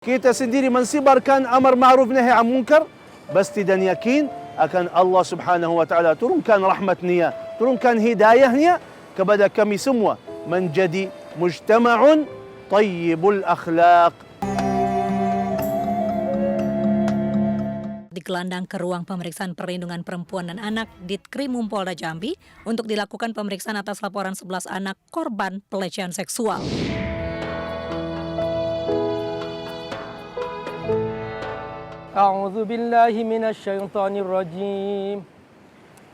Kita sendiri mensibarkan amar ma'ruf nahi an munkar, pasti dan yakin akan Allah Subhanahu wa taala turunkan rahmatnya, turunkan hidayahnya kepada kami semua menjadi mujtama'un tayyibul akhlaq. Digelandang ke ruang pemeriksaan perlindungan perempuan dan anak Ditkrimum Polda Jambi untuk dilakukan pemeriksaan atas laporan 11 anak korban pelecehan seksual. A'udzu billahi minasyaitonir rajim.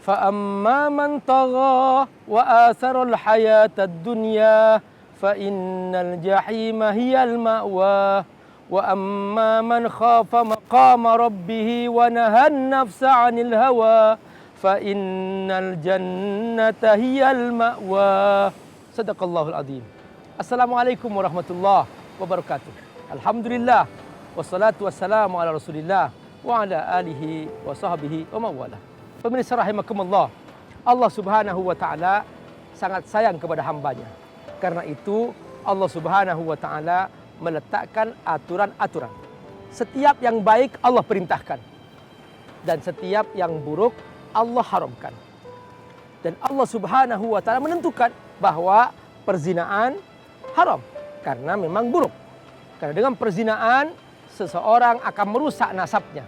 Fa amma man tagha wa atharal hayatad dunya fa innal jahima hiyal ma'wa. Wa amma man khafa maqama rabbih wa nahan nafsa 'anil hawa fa innal jannata hiyal ma'wa. Sadaqallahul azim. Assalamualaikum warahmatullahi wabarakatuh. Alhamdulillah wassalatu wassalamu ala Rasulillah wa ala alihi wa sahbihi wa mawala. Pemirsa rahimakumullah, Allah Subhanahu wa taala sangat sayang kepada hambanya. Karena itu Allah Subhanahu wa taala meletakkan aturan-aturan. Setiap yang baik Allah perintahkan dan setiap yang buruk Allah haramkan. Dan Allah Subhanahu wa taala menentukan bahwa perzinaan haram karena memang buruk. Karena dengan perzinaan seseorang akan merusak nasabnya.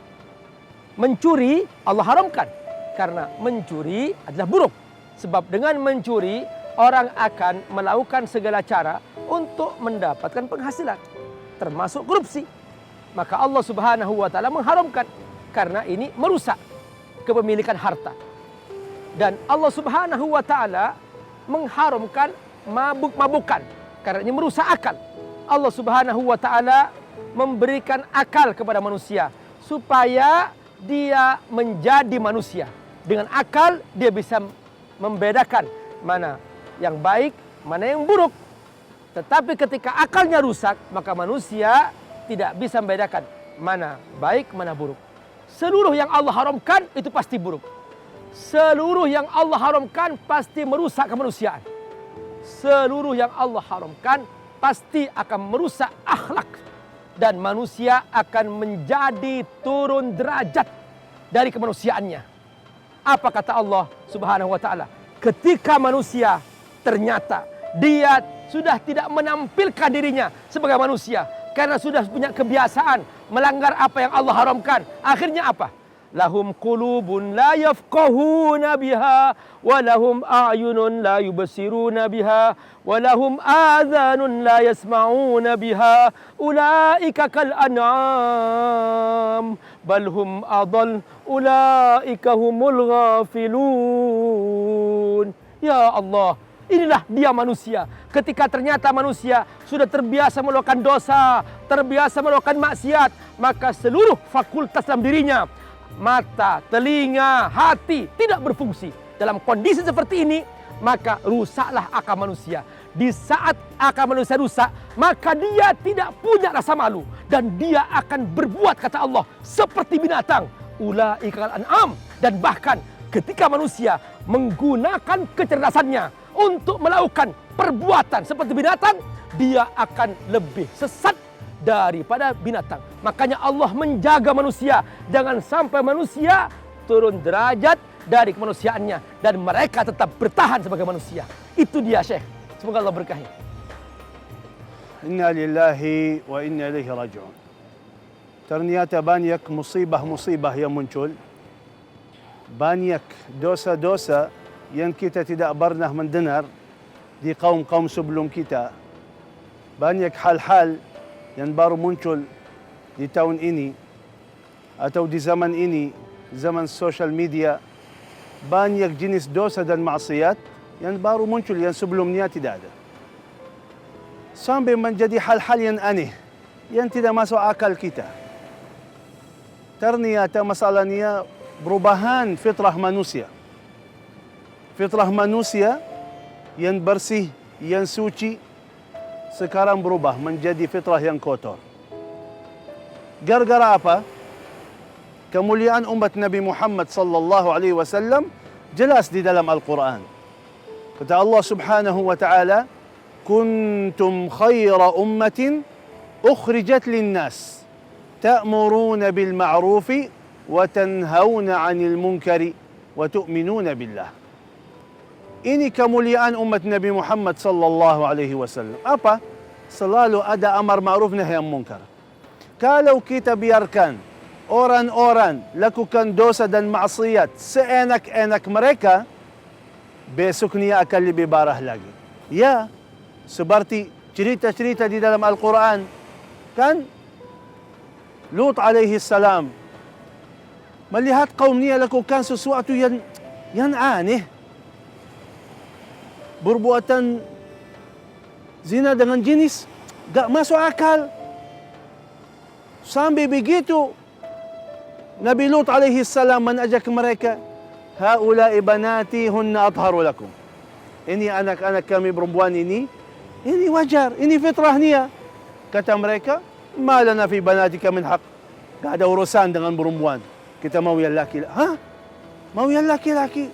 Mencuri Allah haramkan karena mencuri adalah buruk. Sebab dengan mencuri orang akan melakukan segala cara untuk mendapatkan penghasilan, termasuk korupsi. Maka Allah Subhanahu wa taala mengharamkan karena ini merusak kepemilikan harta. Dan Allah Subhanahu wa taala mengharamkan mabuk-mabukan karena ini merusak akal. Allah Subhanahu wa taala memberikan akal kepada manusia supaya dia menjadi manusia. Dengan akal dia bisa membedakan mana yang baik, mana yang buruk. Tetapi ketika akalnya rusak, maka manusia tidak bisa membedakan mana baik, mana buruk. Seluruh yang Allah haramkan itu pasti buruk. Seluruh yang Allah haramkan pasti merusak kemanusiaan. Seluruh yang Allah haramkan pasti akan merusak akhlak. Dan manusia akan menjadi turun derajat dari kemanusiaannya. Apa kata Allah Subhanahu wa taala? Ketika manusia ternyata dia sudah tidak menampilkan dirinya sebagai manusia karena sudah punya kebiasaan melanggar apa yang Allah haramkan. Akhirnya apa? Lahum qulubun la yafqahuna biha wa lahum a'yunun la yubsiruna biha wa lahum adhanun la yasma'una biha ulaika kal an'am bal hum adall ulaika humul ghafilun. Ya Allah, inilah dia manusia. Ketika ternyata manusia sudah terbiasa melakukan dosa, terbiasa melakukan maksiat, maka seluruh fakultas dalam dirinya, mata, telinga, hati tidak berfungsi. Dalam kondisi seperti ini, maka rusaklah akal manusia. Di saat akal manusia rusak, maka dia tidak punya rasa malu. Dan dia akan berbuat, kata Allah, seperti binatang. Ulaikal an'am. Dan bahkan ketika manusia menggunakan kecerdasannya untuk melakukan perbuatan seperti binatang, dia akan lebih sesat daripada binatang. Makanya Allah menjaga manusia jangan sampai manusia turun derajat dari kemanusiaannya dan mereka tetap bertahan sebagai manusia. Itu dia, Syekh. Semoga Allah berkahi. Inna lillahi wa inna ilaihi raji'un. Ternyata banyak musibah-musibah yang muncul. Banyak dosa-dosa yang kita tidak pernah mendengar di kaum-kaum sebelum kita. Banyak hal-hal yang baru muncul di tahun ini atau di zaman ini, zaman social media. Banyak jenis dosa dan maksiat yang baru muncul yang sebelumnya tidak ada. Sampai menjadi hal-hal yang aneh, yang tidak masuk akal kita. Ternyata masalahnya perubahan fitrah manusia. Fitrah manusia yang bersih, yang suci, sekarang berubah menjadi fitrah yang kotor. Gara-gara apa? Kemuliaan umat Nabi Muhammad sallallahu alaihi wasallam jelas di dalam Al-Quran. Kata Allah Subhanahu wa taala, "Kuntum khaira ummatin أخرجت للناس تأمرون بالمعروف وتنهون عن المنكر وتؤمنون بالله. Ini kemuliaan umat Nabi Muhammad sallallahu alaihi wasallam. Apa? Selalu ada amar ma'ruf nahi munkar. Kalau kita biarkan orang-orang lakukan dosa dan maksiat seenak-enak mereka, besoknya akan lebih parah lagi. Ya, seperti cerita-cerita di dalam Al-Quran. Kan? Lut alaihi salam melihat kaumnya lakukan sesuatu yang aneh. Berbuatan zina dengan jenis gak masuk akal. Sampai begitu Nabi Lut alaihi salam mengajak mereka, haula'i banati hunna atharu lakum. Ini anak-anak kami perempuan ini wajar, ini fitrahnya. Kata mereka, ma lana fi banatika min haq. Gak ada urusan dengan perempuan. Kita mau yang laki-laki. Hah? Mau yang laki-laki?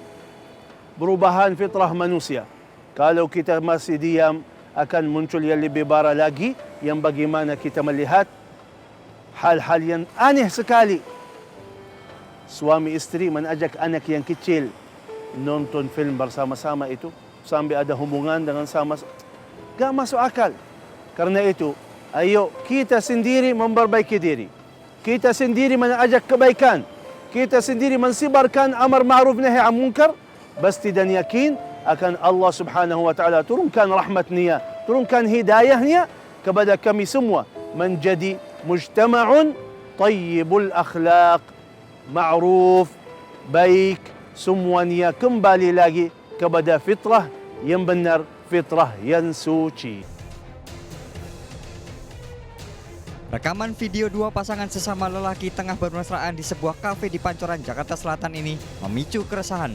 Perubahan fitrah manusia. Kalau kita masih diam, akan muncul yang lebih parah lagi, yang bagaimana kita melihat hal-hal yang aneh sekali. Suami istri mengajak anak yang kecil nonton film bersama-sama itu, sampai ada hubungan dengan sama. Gak masuk akal. Karena itu, ayo kita sendiri memperbaiki diri. Kita sendiri mengajak kebaikan. Kita sendiri mensibarkan amar ma'ruf nahi an munkar. Pasti dan yakin akan Allah Subhanahu wa taala turunkan rahmatnya, turunkan hidayahnya kepada kami semua menjadi mujtama'un tayyibul akhlaq, ma'ruf, baik, semuanya kembali lagi kepada fitrah yang benar, fitrah yang suci. Rekaman video dua pasangan sesama lelaki tengah bermesraan di sebuah kafe di Pancoran, Jakarta Selatan ini memicu keresahan.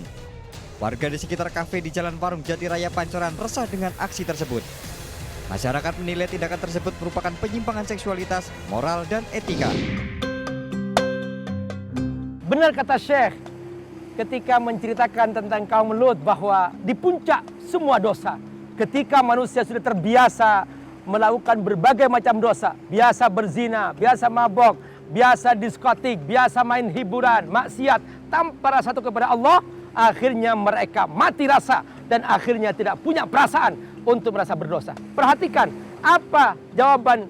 Warga di sekitar kafe di Jalan Parung Jati Raya Pancoran resah dengan aksi tersebut. Masyarakat menilai tindakan tersebut merupakan penyimpangan seksualitas, moral, dan etika. Benar kata Syekh ketika menceritakan tentang kaum Lut bahwa di puncak semua dosa, ketika manusia sudah terbiasa melakukan berbagai macam dosa, biasa berzina, biasa mabok, biasa diskotik, biasa main hiburan, maksiat tanpa rasa takut kepada Allah, akhirnya mereka mati rasa dan akhirnya tidak punya perasaan untuk merasa berdosa. Perhatikan apa jawaban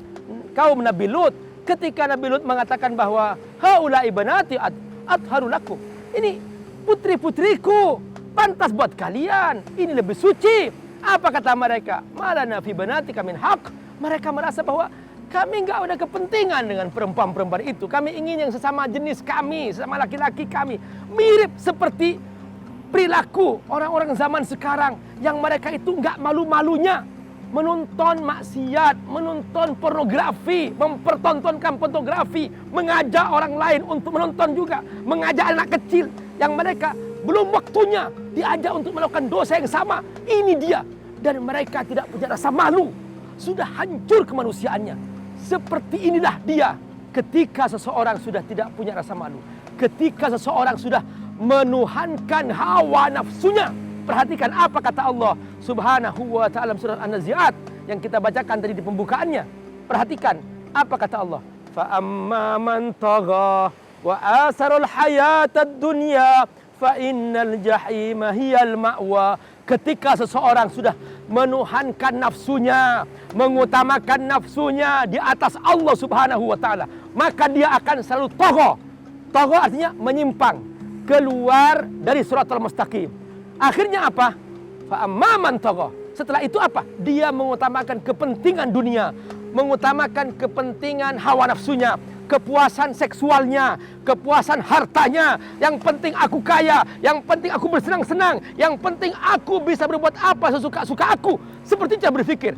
kaum Nabi Lut ketika Nabi Lut mengatakan bahwa haula'i banati atharu lakum. Ini putri-putriku, pantas buat kalian, ini lebih suci. Apa kata mereka? Malana fi banatika min haq. Mereka merasa bahwa kami enggak ada kepentingan dengan perempuan-perempuan itu. Kami ingin yang sesama jenis kami, sesama laki-laki kami. Mirip seperti perilaku orang-orang zaman sekarang yang mereka itu enggak malu-malunya menonton maksiat, menonton pornografi, mempertontonkan pornografi, mengajak orang lain untuk menonton juga, mengajak anak kecil yang mereka belum waktunya diajak untuk melakukan dosa yang sama. Ini dia. Dan mereka tidak punya rasa malu. Sudah hancur kemanusiaannya. Seperti inilah dia ketika seseorang sudah tidak punya rasa malu. Ketika seseorang sudah menuhankan hawa nafsunya. Perhatikan apa kata Allah Subhanahu wa ta'ala surat An-Nazi'at yang kita bacakan tadi di pembukaannya. Perhatikan apa kata Allah. Fa amma man tagha wa asarul hayatad dunya fa innal jahima hiyal ma'wa. Ketika seseorang sudah menuhankan nafsunya, mengutamakan nafsunya di atas Allah Subhanahu wa taala, maka dia akan selalu tagha. Tagha artinya menyimpang, keluar dari shiratal mustaqim. Akhirnya apa? Fa amman tagha. Setelah itu apa? Dia mengutamakan kepentingan dunia, mengutamakan kepentingan hawa nafsunya, kepuasan seksualnya, kepuasan hartanya. Yang penting aku kaya, yang penting aku bersenang-senang, yang penting aku bisa berbuat apa sesuka-suka aku. Seperti dia berpikir.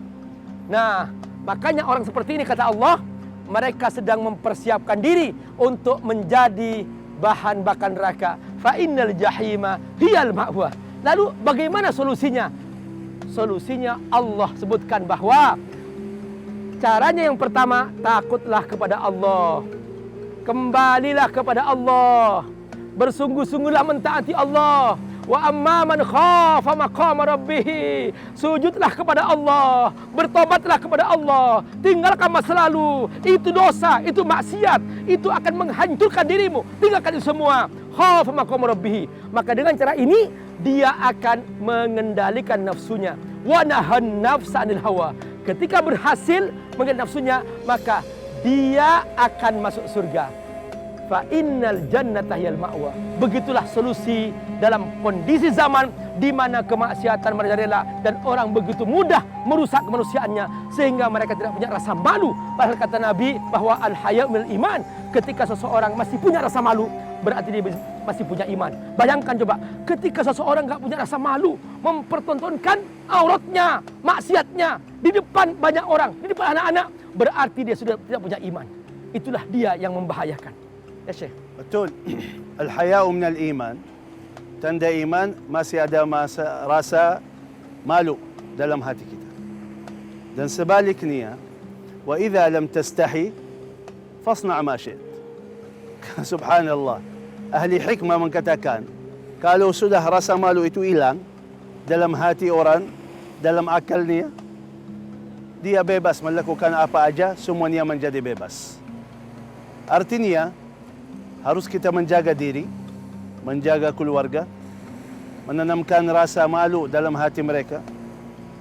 Nah, makanya orang seperti ini kata Allah, mereka sedang mempersiapkan diri untuk menjadi bahan bakar neraka. Fa innal jahima hiyal ma'wa. Lalu bagaimana solusinya? Solusinya Allah sebutkan bahwa caranya yang pertama, takutlah kepada Allah. Kembalilah kepada Allah. Bersungguh-sungguhlah mentaati Allah. Wa amma man khafa maqama rabbih. Sujudlah kepada Allah, bertobatlah kepada Allah, tinggalkan masa lalu. Itu dosa, itu maksiat, itu akan menghancurkan dirimu. Tinggalkan itu semua. Khafa maqama rabbih. Maka dengan cara ini dia akan mengendalikan nafsunya. Wa nahan nafsa 'anil hawa. Ketika berhasil mengendalikan nafsunya, maka dia akan masuk surga. Fa innal jannata hiyal ma'wa. Begitulah solusi dalam kondisi zaman di mana kemaksiatan merajalela dan orang begitu mudah merusak kemanusiaannya sehingga mereka tidak punya rasa malu. Padahal kata Nabi bahwa al-haya' minal iman. Ketika seseorang masih punya rasa malu, berarti dia masih punya iman. Bayangkan coba, ketika seseorang enggak punya rasa malu, mempertontonkan auratnya, maksiatnya di depan banyak orang, di depan anak-anak, berarti dia sudah tidak punya iman. Itulah dia yang membahayakan. Ya Syekh. Betul. Al-haya'u minal iman. Tanda iman masih ada rasa malu dalam hati kita. Dan sebaliknya, wa idza lam tastahi fasna' ma syi'ta. Subhanallah. Ahli hikmah mengatakan, kalau sudah rasa malu itu hilang dalam hati orang, dalam akalnya, dia bebas melakukan apa aja, semuanya menjadi bebas. Artinya, harus kita menjaga diri, menjaga keluarga, menanamkan rasa malu dalam hati mereka,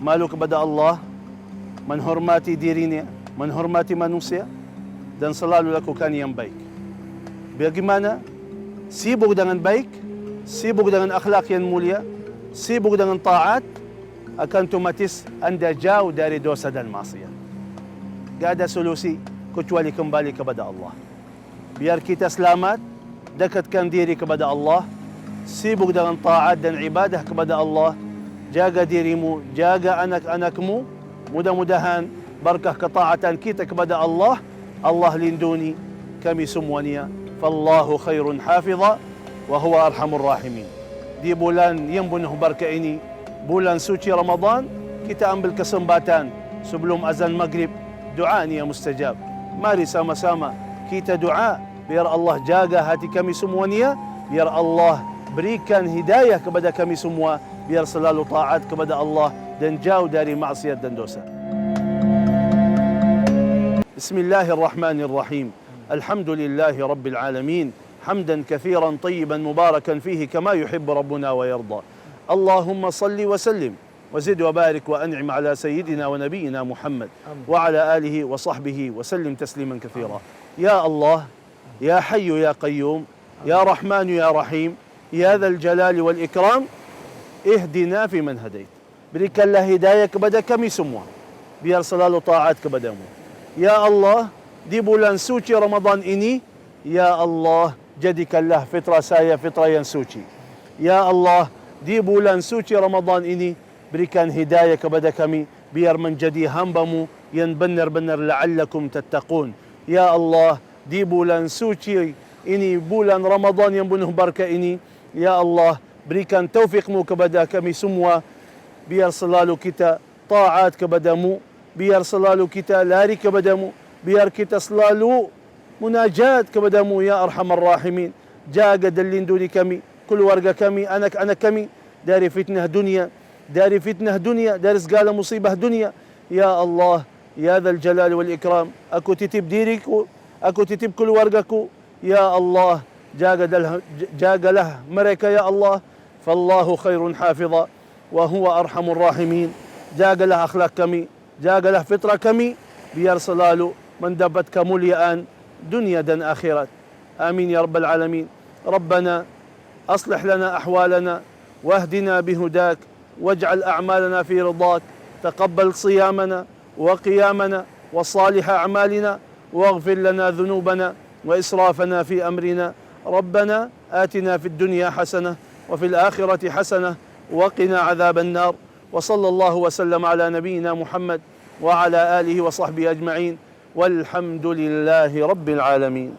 malu kepada Allah, menghormati dirinya, menghormati manusia, dan selalu lakukan yang baik. Bagaimana? Sibuk dengan baik, sibuk dengan akhlak yang mulia, sibuk dengan taat, akan otomatis anda jauh dari dosa dan maksiat. Gak ada solusi kecuali kembali kepada Allah. Biar kita selamat, dekatkan diri kepada Allah, sibuk dengan taat dan ibadah kepada Allah, jaga dirimu, jaga anak-anakmu. Mudah-mudahan berkah ketaatan kita kepada Allah, Allah lindungi kami semuanya. Fallahu khairun hafidha wa huwa arhamur rahimin. Di bulan yang penuh berkah ini, bulan suci Ramadan, kita ambil kesempatan sebelum azan maghrib, doa ni yang mustajab. Mari sama-sama kita doa biar Allah jaga hati kami semuanya, biar Allah berikan hidayah kepada kami semua, biar selalu taat kepada Allah dan jauh dari maksiat dan dosa. Bismillahirrahmanirrahim. Alhamdulillahi rabbil alamin. Hamdan kathiran tayyiban mubarakan fihi kama yuhibbu rabbuna wa yarda. Allahumma salli wa sallim وزد وبارك وأنعم على سيدنا ونبينا محمد وعلى آله وصحبه وسلم تسليما كثيرا. يا الله يا حي يا قيوم يا رحمن يا رحيم يا ذا الجلال والإكرام اهدنا في من هديت. Berikanlah hidayah kepada kami semua, biar selalu taat kepadamu. Ya Allah, di bulan suci Ramadan ini, Ya Allah, jadikanlah fitrah saya fitrah yang suci. Ya Allah, di bulan suci Ramadan ini, berikan hidayah kepada kami, biar menjadi hamba-Mu yang benar-benar la'allakum tattaqun. Ya Allah, di bulan suci ini, bulan Ramadan yang penuh berkah ini, Ya Allah, berikan taufik-Mu kepada kami semua, biar selalu kita taat kepada-Mu, biar selalu kita lari kepada-Mu, biar kita selalu munajat kepada-Mu, Ya Arhamar Rahimin. Jaga dan lindungi kami, keluarga kami, anak-anak kami dari fitnah dunia, dari segala musibah dunia. Ya Allah, Ya Dzal Jalali wal Ikram, aku titip diriku, aku titip keluargaku. Ya Allah, jagalah mereka, Ya Allah. Fallahu khairun hafidha wa huwa arhamur rahimin. Jagalah akhlak kami, jagalah fitrah kami, biar selalu mendapat kemuliaan dunia dan akhirat. Amin ya rabbal alamin. Rabbana aslih lana ahwalana wahdina bihudak waj'al a'malana fi ridak. Taqabbal siyamana wa qiyamana wa salih a'malina waghfir lana dhunubana wa israfana fi amrina. Rabbana atina fid dunya hasanah wa fil akhirati hasanah wa qina adhaban nar. Wa sallallahu wa sallam ala nabiyyina Muhammad wa ala alihi wa sahbihi ajma'in. والحمد لله رب العالمين.